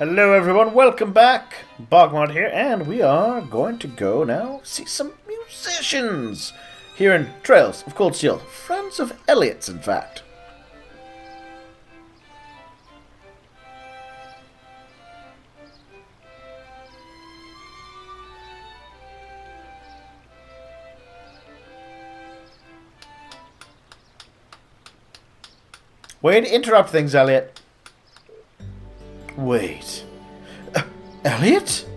Hello everyone, welcome back. BogMod here, and we are going to go now see some musicians here in Trails of Cold Steel. Friends of Elliot's, in fact. Way to interrupt things, Elliot. Wait. Elliot?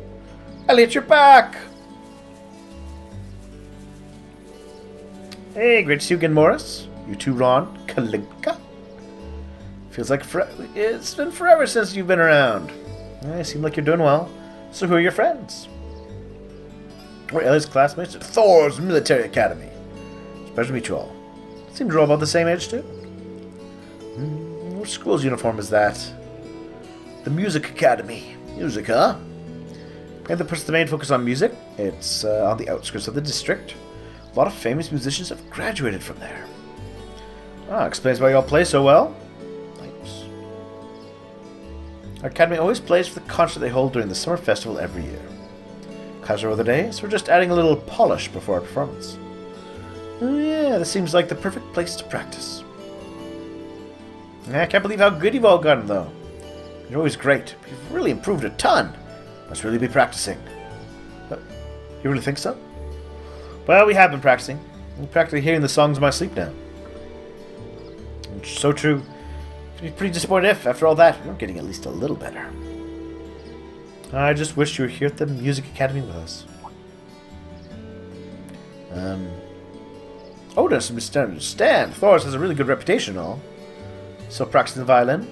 Elliot, you're back! Hey, great to see you again, Morris. You too, Ron. Kalinka? Feels like it's been forever since you've been around. You seem like you're doing well. So who are your friends? We're Elliot's classmates at Thor's Military Academy. It's a pleasure to meet you all. Seem to all about the same age, too. Which school's uniform is that? The Music Academy. Music, huh? And that puts the main focus on music. It's on the outskirts of the district. A lot of famous musicians have graduated from there. Explains why you all play so well. Thanks. Our academy always plays for the concert they hold during the summer festival every year. Class are other days, we're just adding a little polish before our performance. Oh yeah, this seems like the perfect place to practice. I can't believe how good you've all gotten, though. You're always great. You've really improved a ton. Must really be practicing. You really think so? Well, we have been practicing. I'm practically hearing the songs in my sleep now. It's so true. I'd be pretty disappointed if, after all that, we weren't getting at least a little better. I just wish you were here at the Music Academy with us. Oh, there's some understand. Thor's has a really good reputation and all. So practicing the violin.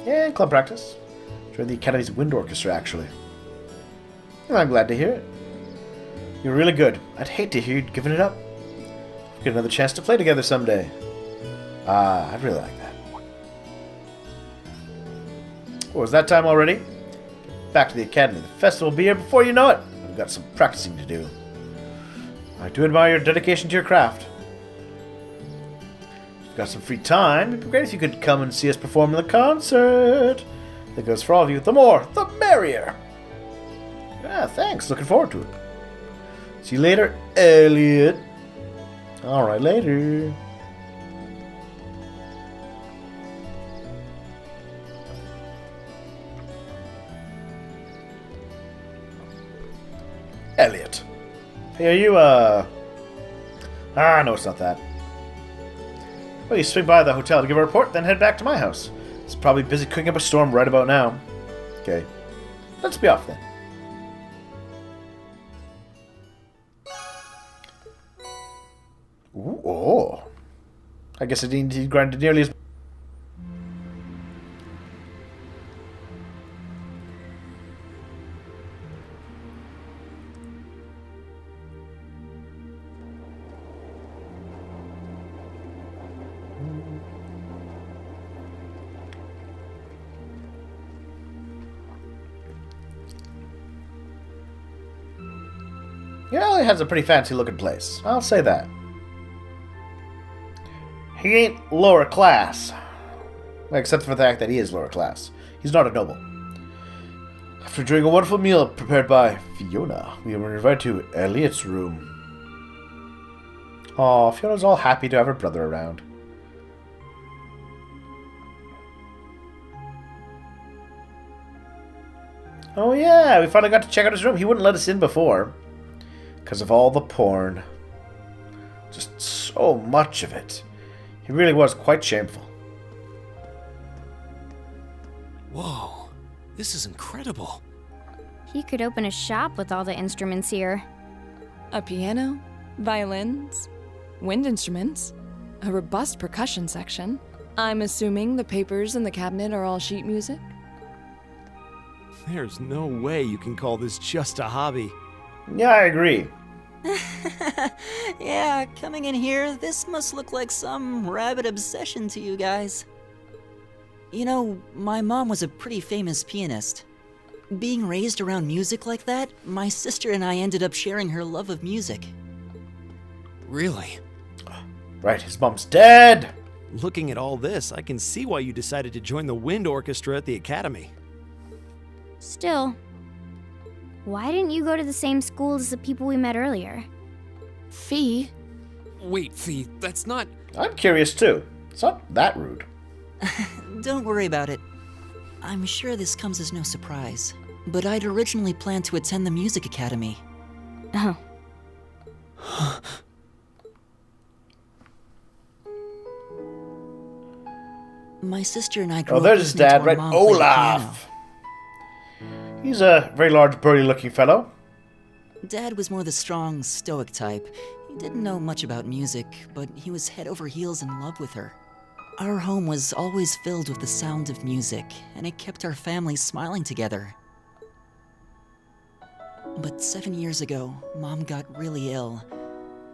Yeah, and club practice. Joined the Academy's wind orchestra, actually. Well, I'm glad to hear it. You're really good. I'd hate to hear you'd given it up. We'll get another chance to play together someday. I'd really like that. Oh, is that time already? Back to the Academy. The festival will be here before you know it. I've got some practicing to do. I do admire your dedication to your craft. Got some free time, it'd be great if you could come and see us perform in the concert. That goes for all of you. The more, the merrier. Yeah, thanks. Looking forward to it. See you later, Elliot. Alright, later. Elliot. Hey, are you, no, it's not that. Well, you swing by the hotel to give a report, then head back to my house. It's probably busy cooking up a storm right about now. Okay. Let's be off then. Ooh, oh. I guess I didn't need to grind it nearly as... Yeah, it has a pretty fancy looking place. I'll say that. He ain't lower class. Except for the fact that he is lower class. He's not a noble. After enjoying a wonderful meal prepared by Fiona, we were invited to Elliot's room. Aw, Fiona's all happy to have her brother around. Oh yeah, we finally got to check out his room. He wouldn't let us in before. Because of all the porn. Just so much of it. He really was quite shameful. Whoa, this is incredible. He could open a shop with all the instruments here. A piano, violins, wind instruments, a robust percussion section. I'm assuming the papers in the cabinet are all sheet music? There's no way you can call this just a hobby. Yeah, I agree. Yeah, coming in here, this must look like some rabid obsession to you guys. You know, my mom was a pretty famous pianist. Being raised around music like that, my sister and I ended up sharing her love of music. Really? Right, his mom's dead! Looking at all this, I can see why you decided to join the wind orchestra at the academy. Still, why didn't you go to the same school as the people we met earlier? Fee? Wait, Fee, that's not... I'm curious too. It's not that rude. Don't worry about it. I'm sure this comes as no surprise, but I'd originally planned to attend the music academy. Oh. My sister and I grew Oh, up there's his listening to dad, our right? mom play the piano. Olaf. He's a very large, burly-looking fellow. Dad was more the strong, stoic type. He didn't know much about music, but he was head over heels in love with her. Our home was always filled with the sound of music, and it kept our family smiling together. But 7 years ago, Mom got really ill.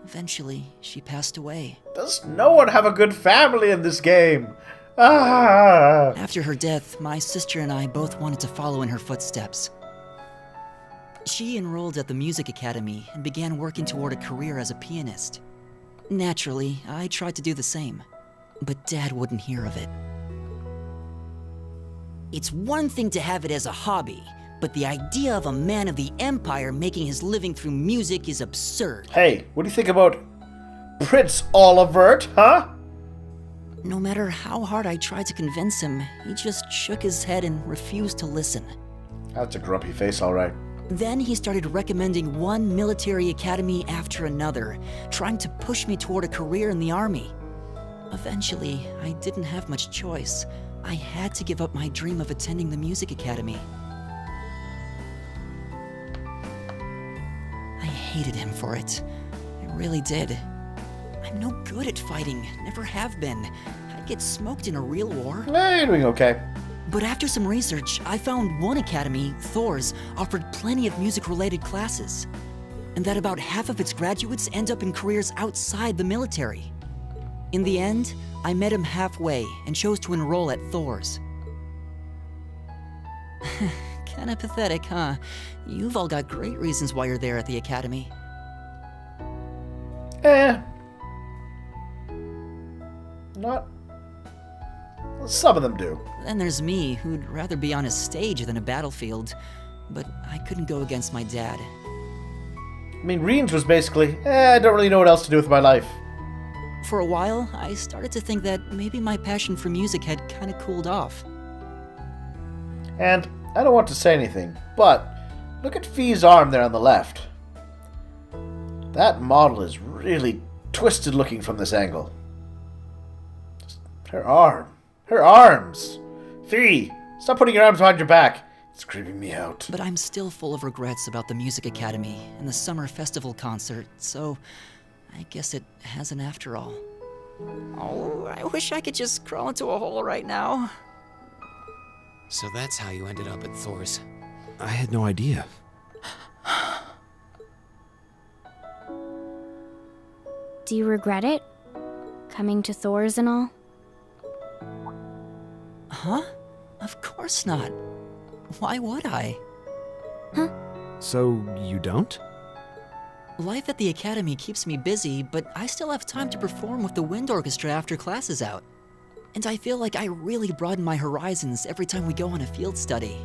Eventually, she passed away. Does no one have a good family in this game? Ah! After her death, my sister and I both wanted to follow in her footsteps. She enrolled at the music academy and began working toward a career as a pianist. Naturally, I tried to do the same, but Dad wouldn't hear of it. It's one thing to have it as a hobby, but the idea of a man of the Empire making his living through music is absurd. Hey, what do you think about Prince Olivert, huh? No matter how hard I tried to convince him, he just shook his head and refused to listen. That's a grumpy face, all right. Then he started recommending one military academy after another, trying to push me toward a career in the army. Eventually, I didn't have much choice. I had to give up my dream of attending the music academy. I hated him for it. I really did. I'm no good at fighting, never have been. I'd get smoked in a real war. Hey, you're doing okay. But after some research, I found one academy, Thor's, offered plenty of music-related classes, and that about half of its graduates end up in careers outside the military. In the end, I met him halfway and chose to enroll at Thor's. Kinda pathetic, huh? You've all got great reasons why you're there at the academy. Not... Some of them do. Then there's me, who'd rather be on a stage than a battlefield, but I couldn't go against my dad. I mean, Reens was basically, I don't really know what else to do with my life. For a while, I started to think that maybe my passion for music had kinda cooled off. And I don't want to say anything, but look at Fee's arm there on the left. That model is really twisted looking from this angle. Her arm. Her arms! Fee! Stop putting your arms behind your back. It's creeping me out. But I'm still full of regrets about the music academy and the summer festival concert, so I guess it hasn't after all. Oh, I wish I could just crawl into a hole right now. So that's how you ended up at Thor's. I had no idea. Do you regret it? Coming to Thor's and all? Huh? Of course not. Why would I? So you don't? Life at the academy keeps me busy, but I still have time to perform with the wind orchestra after class is out. And I feel like I really broaden my horizons every time we go on a field study.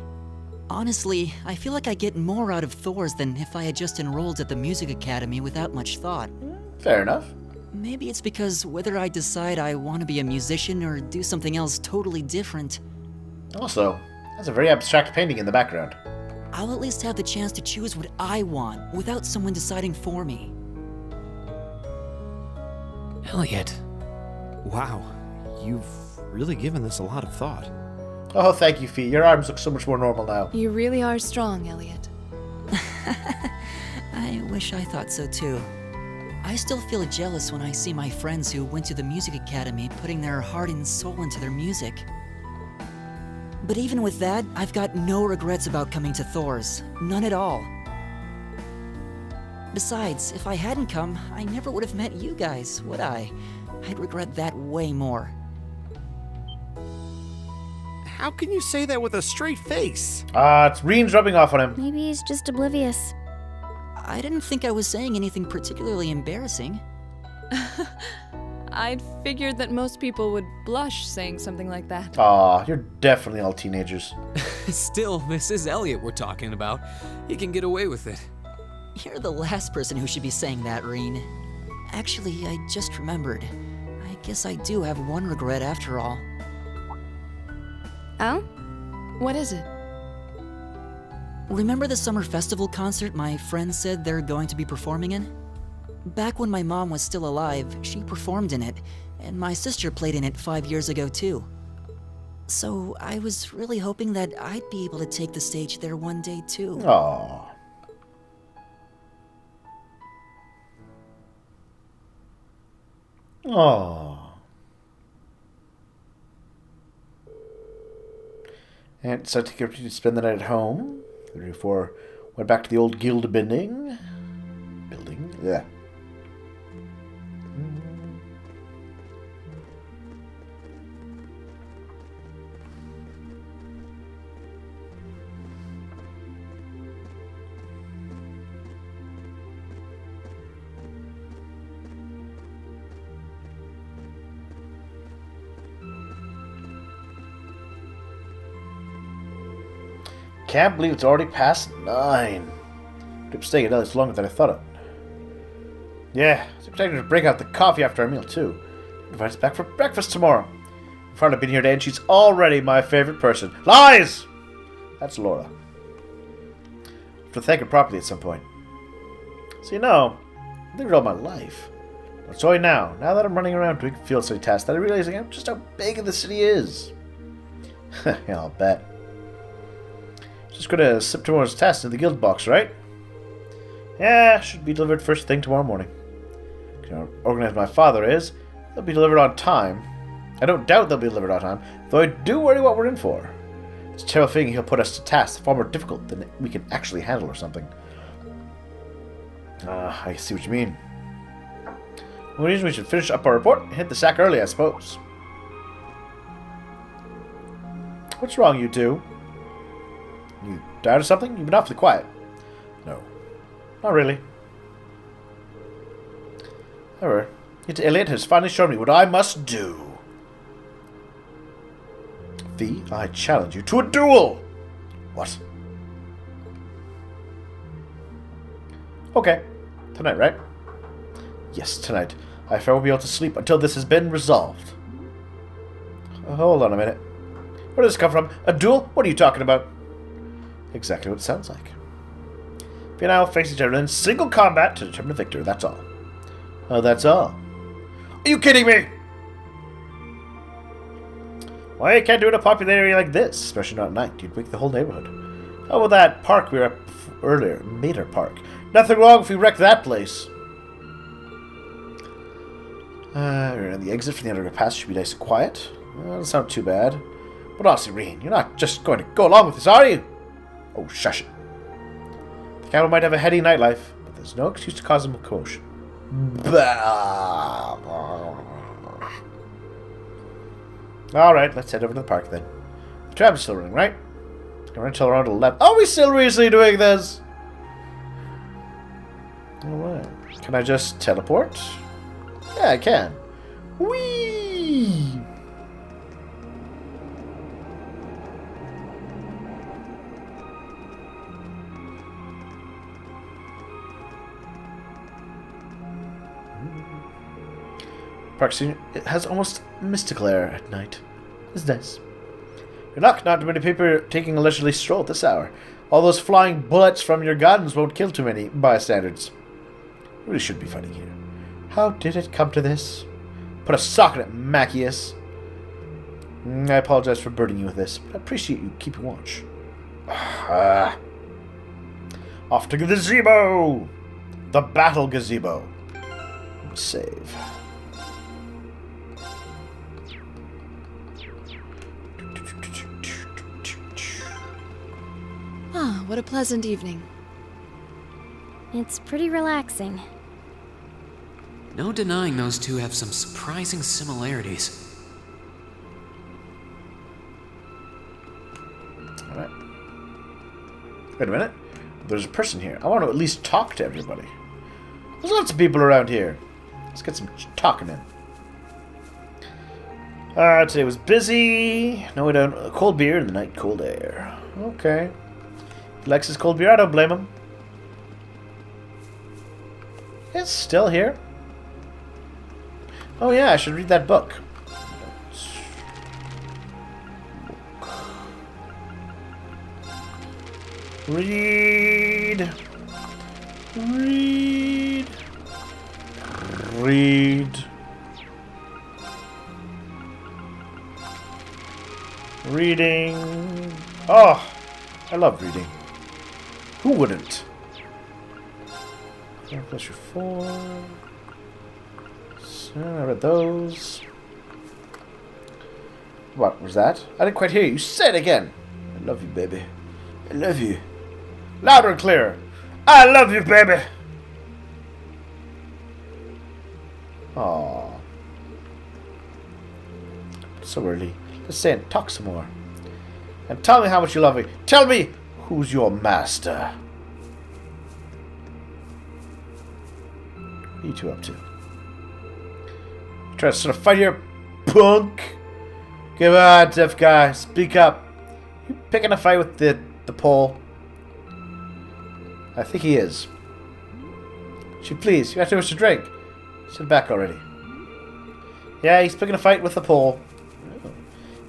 Honestly, I feel like I get more out of Thor's than if I had just enrolled at the music academy without much thought. Fair enough. Maybe it's because whether I decide I want to be a musician or do something else totally different, Also, that's a very abstract painting in the background. I'll at least have the chance to choose what I want without someone deciding for me. Elliot. Wow, you've really given this a lot of thought. Oh, thank you, Fee. Your arms look so much more normal now. You really are strong, Elliot. I wish I thought so too. I still feel jealous when I see my friends who went to the music academy putting their heart and soul into their music. But even with that, I've got no regrets about coming to Thor's. None at all. Besides, if I hadn't come, I never would have met you guys, would I? I'd regret that way more. How can you say that with a straight face? It's Reens rubbing off on him. Maybe he's just oblivious. I didn't think I was saying anything particularly embarrassing. I'd figured that most people would blush saying something like that. Aw, you're definitely all teenagers. Still, this is Elliot we're talking about. He can get away with it. You're the last person who should be saying that, Reen. Actually, I just remembered. I guess I do have one regret after all. Oh? What is it? Remember the summer festival concert my friends said they're going to be performing in? Back when my mom was still alive, she performed in it, and my sister played in it 5 years ago too. So I was really hoping that I'd be able to take the stage there one day too. Aw. Aw. And so I take the opportunity to spend the night at home. Before went back to the old guild building. Yeah. Can't believe it's already past 9. Keep staying at it's longer than I thought it. Yeah, it's expecting to break out the coffee after our meal too. Invite us back for breakfast tomorrow. I've hardly been here today and she's already my favorite person. Lies! That's Laura. I have to thank her properly at some point. So I've lived all my life. But it's only now that I'm running around doing field study tasks, that I'm realizing just how big the city is. Yeah, I'll bet. Just gonna sip tomorrow's test in the guild box, right? Yeah, should be delivered first thing tomorrow morning. You know, organized my father is, they'll be delivered on time. I don't doubt they'll be delivered on time, though I do worry what we're in for. It's a terrible thing he'll put us to tasks far more difficult than we can actually handle or something. I see what you mean. One reason we should finish up our report and hit the sack early, I suppose. What's wrong, you two? You tired of something? You've been awfully quiet. No. Not really. However, Elliot has finally shown me what I must do. V, I challenge you to a duel! What? Okay. Tonight, right? Yes, tonight. I fear I won't be able to sleep until this has been resolved. Hold on a minute. Where does this come from? A duel? What are you talking about? Exactly what it sounds like. V and I will face each other in single combat to determine a victor, that's all. Oh, that's all. Are you kidding me? Why you can't do it in a popular area like this, especially not at night. You'd wake the whole neighborhood. How about that park we were at earlier, Mater Park? Nothing wrong if we wreck that place. The exit from the underpass should be nice and quiet. Doesn't sound too bad. But honestly, Reen, you're not just going to go along with this, are you? Oh, shush it. The camel might have a heady nightlife, but there's no excuse to cause him a commotion. Alright, let's head over to the park then. The tram is still running, right? Can run until around 11. Are we still really doing this? Alright. Can I just teleport? Yeah, I can. Whee! Park scene, it has almost mystical air at night. It's nice. You're not many people taking a leisurely stroll at this hour. All those flying bullets from your guns won't kill too many bystanders. You really should be fighting here. How did it come to this? Put a sock in it, Macias. I apologize for burdening you with this, but I appreciate you keeping watch. Off to the gazebo! The battle gazebo. Save. Ah, what a pleasant evening. It's pretty relaxing. No denying those two have some surprising similarities. Alright. Wait a minute. There's a person here. I want to at least talk to everybody. There's lots of people around here. Let's get some talking in. Today was busy. No, we don't. Cold beer in the night, cold air. Okay. He likes his cold beer. I don't blame him. It's still here. Oh yeah, I should read that book. Read. Read. Read. Reading. Oh, I love reading. Who wouldn't? Plus your 4. So I read those. What was that? I didn't quite hear you. Say it again. I love you, baby. I love you. Louder and clearer. I love you, baby. Aww. So early. Let's stay and talk some more. And tell me how much you love me. Tell me who's your master. What are you two up to? You trying to sort of fight here, punk? Come on, tough guy. Speak up. You picking a fight with the pole? I think he is. Please, you got too much to drink. Sit back already. Yeah, he's picking a fight with the pole.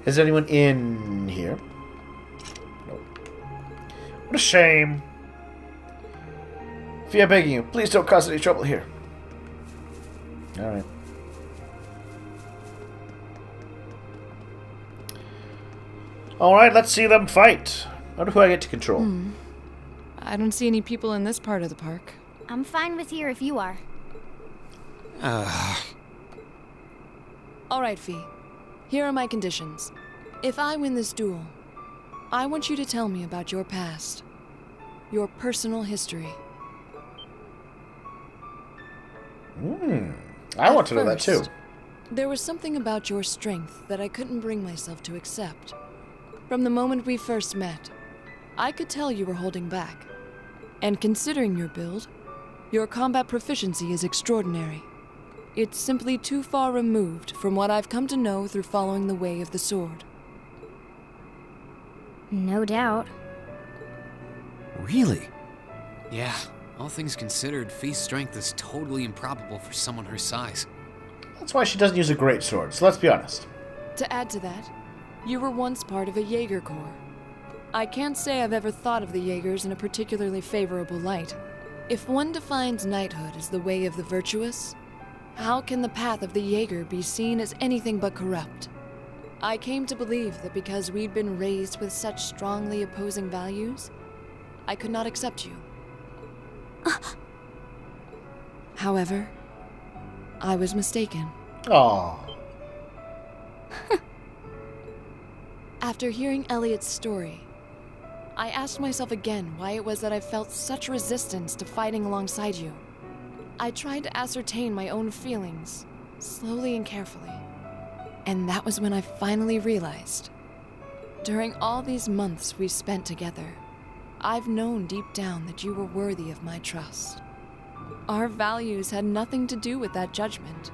Is anyone in here? Nope. What a shame. Fia, begging you, please don't cause any trouble here. Alright. Alright, let's see them fight. I wonder who I get to control. I don't see any people in this part of the park. I'm fine with here if you are. All right, Fee. Here are my conditions. If I win this duel, I want you to tell me about your past. Your personal history. I want to know that too. There was something about your strength that I couldn't bring myself to accept. From the moment we first met, I could tell you were holding back. And considering your build, your combat proficiency is extraordinary. It's simply too far removed from what I've come to know through following the way of the sword. No doubt. Really? Yeah, all things considered, Fee's strength is totally improbable for someone her size. That's why she doesn't use a great sword, so let's be honest. To add to that, you were once part of a Jaeger Corps. I can't say I've ever thought of the Jaegers in a particularly favorable light. If one defines knighthood as the way of the virtuous, how can the path of the Jaeger be seen as anything but corrupt? I came to believe that because we'd been raised with such strongly opposing values, I could not accept you. However, I was mistaken. Aww. After hearing Elliot's story, I asked myself again why it was that I felt such resistance to fighting alongside you. I tried to ascertain my own feelings, slowly and carefully. And that was when I finally realized. During all these months we spent together, I've known deep down that you were worthy of my trust. Our values had nothing to do with that judgment.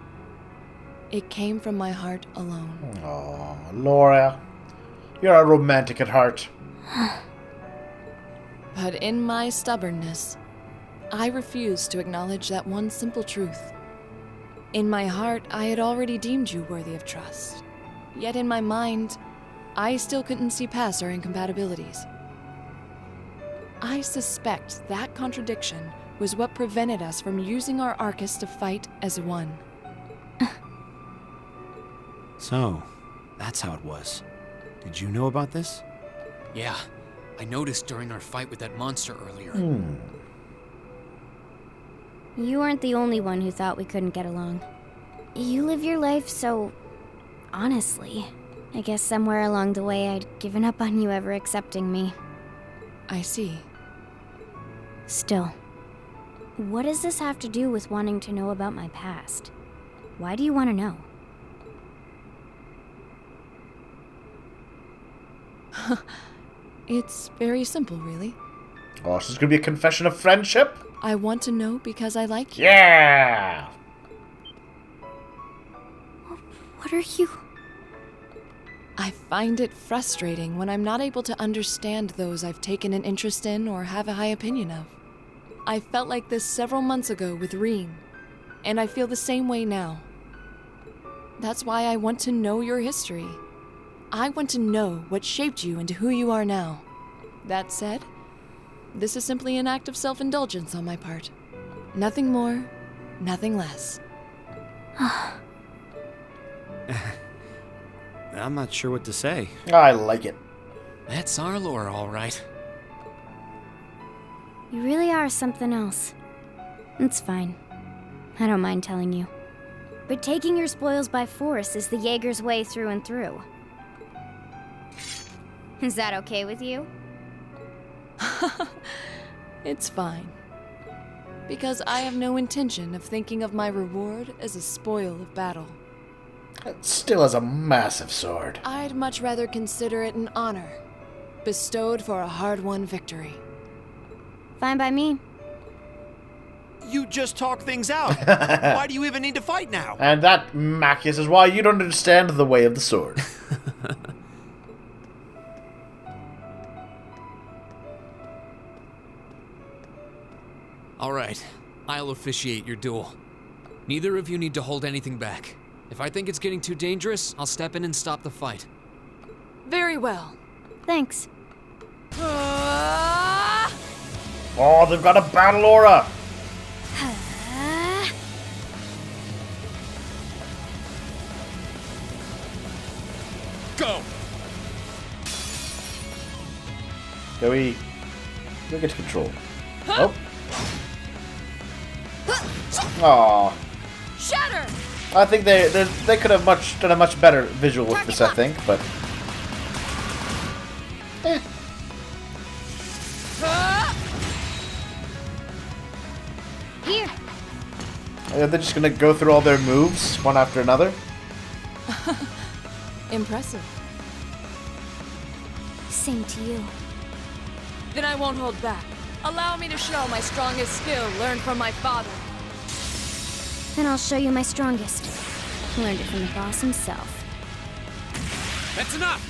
It came from my heart alone. Oh, Laura. You're a romantic at heart. But in my stubbornness, I refused to acknowledge that one simple truth. In my heart, I had already deemed you worthy of trust. Yet in my mind, I still couldn't see past our incompatibilities. I suspect that contradiction was what prevented us from using our Arcus to fight as one. So, that's how it was. Did you know about this? Yeah, I noticed during our fight with that monster earlier. You weren't the only one who thought we couldn't get along. You live your life so honestly. I guess somewhere along the way I'd given up on you ever accepting me. I see. Still, what does this have to do with wanting to know about my past? Why do you want to know? It's very simple, really. Oh, so it's gonna be a confession of friendship? I want to know because I like you. Yeah! What are you... I find it frustrating when I'm not able to understand those I've taken an interest in or have a high opinion of. I felt like this several months ago with Reen, and I feel the same way now. That's why I want to know your history. I want to know what shaped you into who you are now. That said, this is simply an act of self-indulgence on my part. Nothing more, nothing less. I'm not sure what to say. I like it. That's our lore, all right. You really are something else. It's fine. I don't mind telling you. But taking your spoils by force is the Jaeger's way through and through. Is that okay with you? It's fine. Because I have no intention of thinking of my reward as a spoil of battle. It still has a massive sword. I'd much rather consider it an honor, bestowed for a hard-won victory. Fine by me. You just talk things out. Why do you even need to fight now? And that, Macius, is why you don't understand the way of the sword. All right, I'll officiate your duel. Neither of you need to hold anything back. If I think it's getting too dangerous, I'll step in and stop the fight. Very well. Thanks. Oh, they've got a battle aura. Go! Go get control. Oh. Aw. Shatter! I think they could have done a much better visual with this, I think, but Here. they're just gonna go through all their moves one after another. Impressive. Same to you. Then I won't hold back. Allow me to show my strongest skill learned from my father. Then I'll show you my strongest. Learned it from the boss himself. That's enough!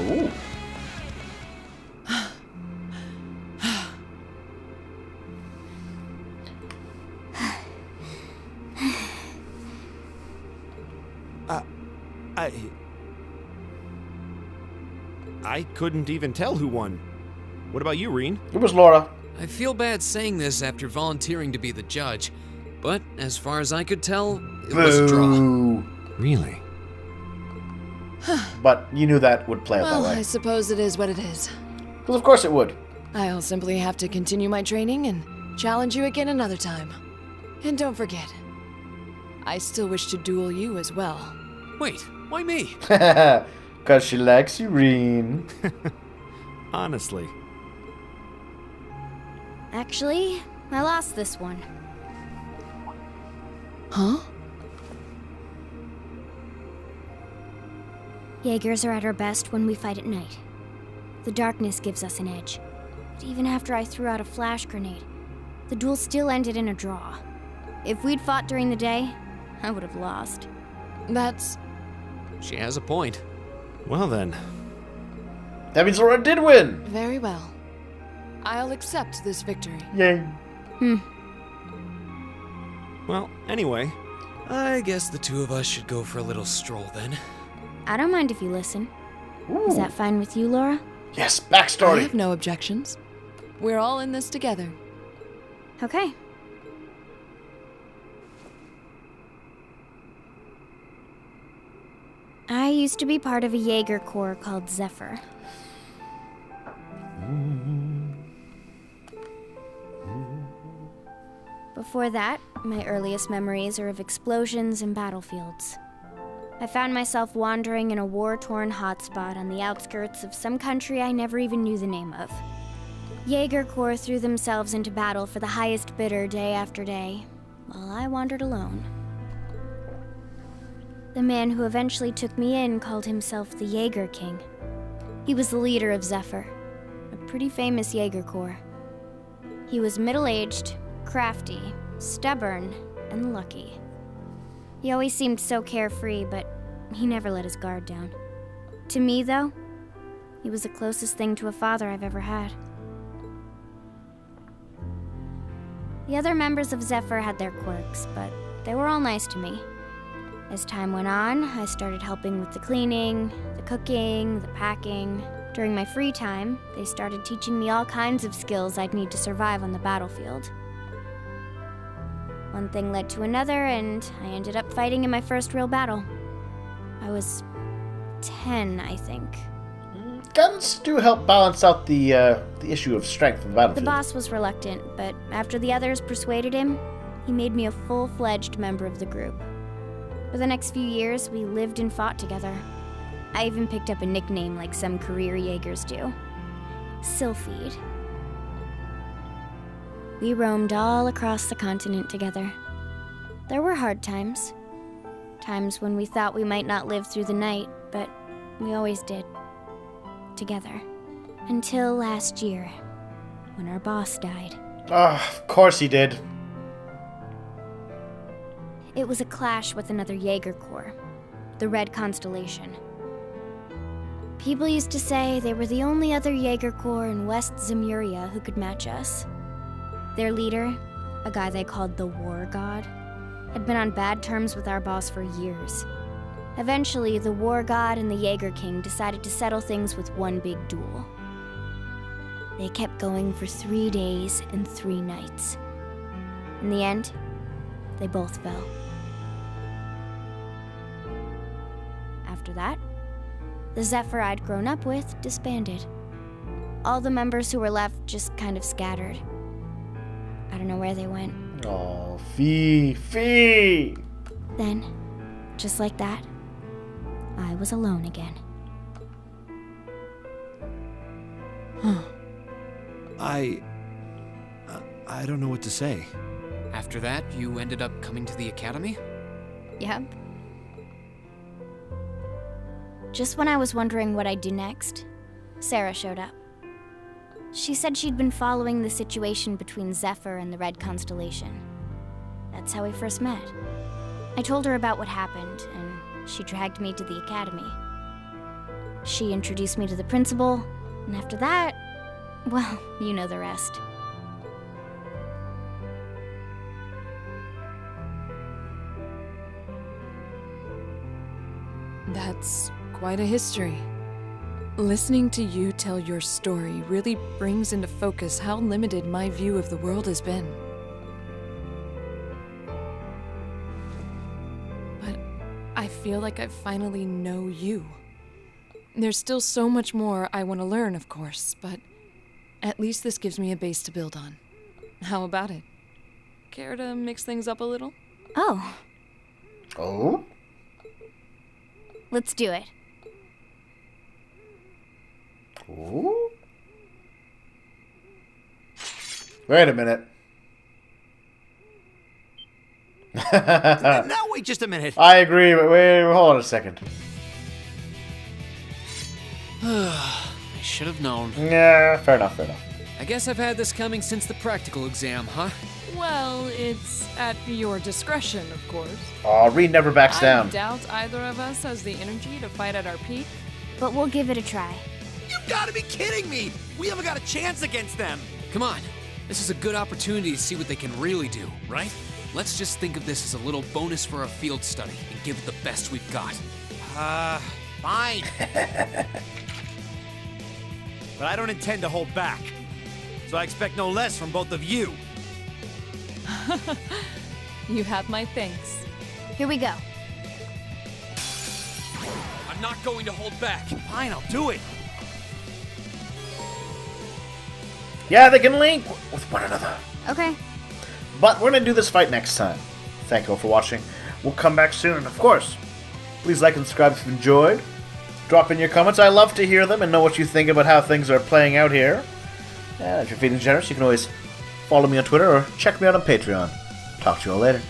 Ooh. I couldn't even tell who won. What about you, Reen? It was Laura. I feel bad saying this after volunteering to be the judge, but as far as I could tell, it was a draw. Boo. Really? But you knew that would play out Well, that I way. suppose it is what it is. Because of course it would. I'll simply have to continue my training and challenge you again another time. And don't forget, I still wish to duel you as well. Wait, why me? Because she likes you, Reen. Honestly. Actually, I lost this one. Huh? Jaegers are at our best when we fight at night. The darkness gives us an edge. But even after I threw out a flash grenade, the duel still ended in a draw. If we'd fought during the day, I would have lost. That's... She has a point. Well then. That means Laura did win. very well. I'll accept this victory. Yay. Well, anyway. I guess the two of us should go for a little stroll then. I don't mind if you listen. Ooh. Is that fine with you, Laura? Yes, I backstory. have no objections. We're all in this together. Okay. I used to be part of a Jaeger corps called Zephyr. Before that, my earliest memories are of explosions and battlefields. I found myself wandering in a war-torn hotspot on the outskirts of some country I never even knew the name of. Jaeger corps threw themselves into battle for the highest bidder day after day, while I wandered alone. The man who eventually took me in called himself the Jaeger King. He was the leader of Zephyr, a pretty famous Jaeger corps. He was middle-aged, crafty, stubborn, and lucky. He always seemed so carefree, but he never let his guard down. To me, though, he was the closest thing to a father I've ever had. The other members of Zephyr had their quirks, but they were all nice to me. As time went on, I started helping with the cleaning, the cooking, the packing. During my free time, they started teaching me all kinds of skills I'd need to survive on the battlefield. One thing led to another, and I ended up fighting in my first real battle. I was 10, I think. Guns do help balance out the issue of strength in the The battlefield. boss was reluctant, but after the others persuaded him, he made me a full-fledged member of the group. For the next few years, we lived and fought together. I even picked up a nickname like some career Jaegers do. Sylphide. We roamed all across the continent together. There were hard times. Times when we thought we might not live through the night, but we always did. Together. Until last year, when our boss died. Of course he did. It was a clash with another Jaeger Corps, the Red Constellation. People used to say they were the only other Jaeger Corps in West Zemuria who could match us. Their leader, a guy they called the War God, had been on bad terms with our boss for years. Eventually, the War God and the Jaeger King decided to settle things with one big duel. They kept going for 3 days and 3 nights. In the end, they both fell. After that, the Zephyr I'd grown up with disbanded. All the members who were left just kind of scattered. I don't know where they went. Oh, Fee! Then, just like that, I was alone again. I don't know what to say. After that, you ended up coming to the academy? Yep. Just when I was wondering what I'd do next, Sarah showed up. She said she'd been following the situation between Zephyr and the Red Constellation. That's how we first met. I told her about what happened, and she dragged me to the academy. She introduced me to the principal, and after that, well, you know the rest. That's quite a history. Listening to you tell your story really brings into focus how limited my view of the world has been. But I feel like I finally know you. There's still so much more I want to learn, of course, but at least this gives me a base to build on. How about it? Care to mix things up a little? Oh, Oh? let's do it. Ooh? Wait a minute. Now wait just a minute. I agree, but wait, hold on a second. I should have known. Yeah, fair enough. I guess I've had this coming since the practical exam, huh? Well, it's at your discretion, of course. Oh, Reed never backs I down. doubt either of us has the energy to fight at our peak. But we'll give it a try. You gotta be kidding me! We haven't got a chance against them! Come on. This is a good opportunity to see what they can really do, right? Let's just think of this as a little bonus for our field study and give it the best we've got. Fine. But I don't intend to hold back. So I expect no less from both of you. You have my thanks. Here we go. I'm not going to hold back. Fine, I'll do it. Yeah, they can link with one another. Okay. But we're going to do this fight next time. Thank you all for watching. We'll come back soon, and of course, please like and subscribe if you've enjoyed. Drop in your comments. I love to hear them and know what you think about how things are playing out here. And if you're feeling generous, you can always follow me on Twitter or check me out on Patreon. Talk to you all later.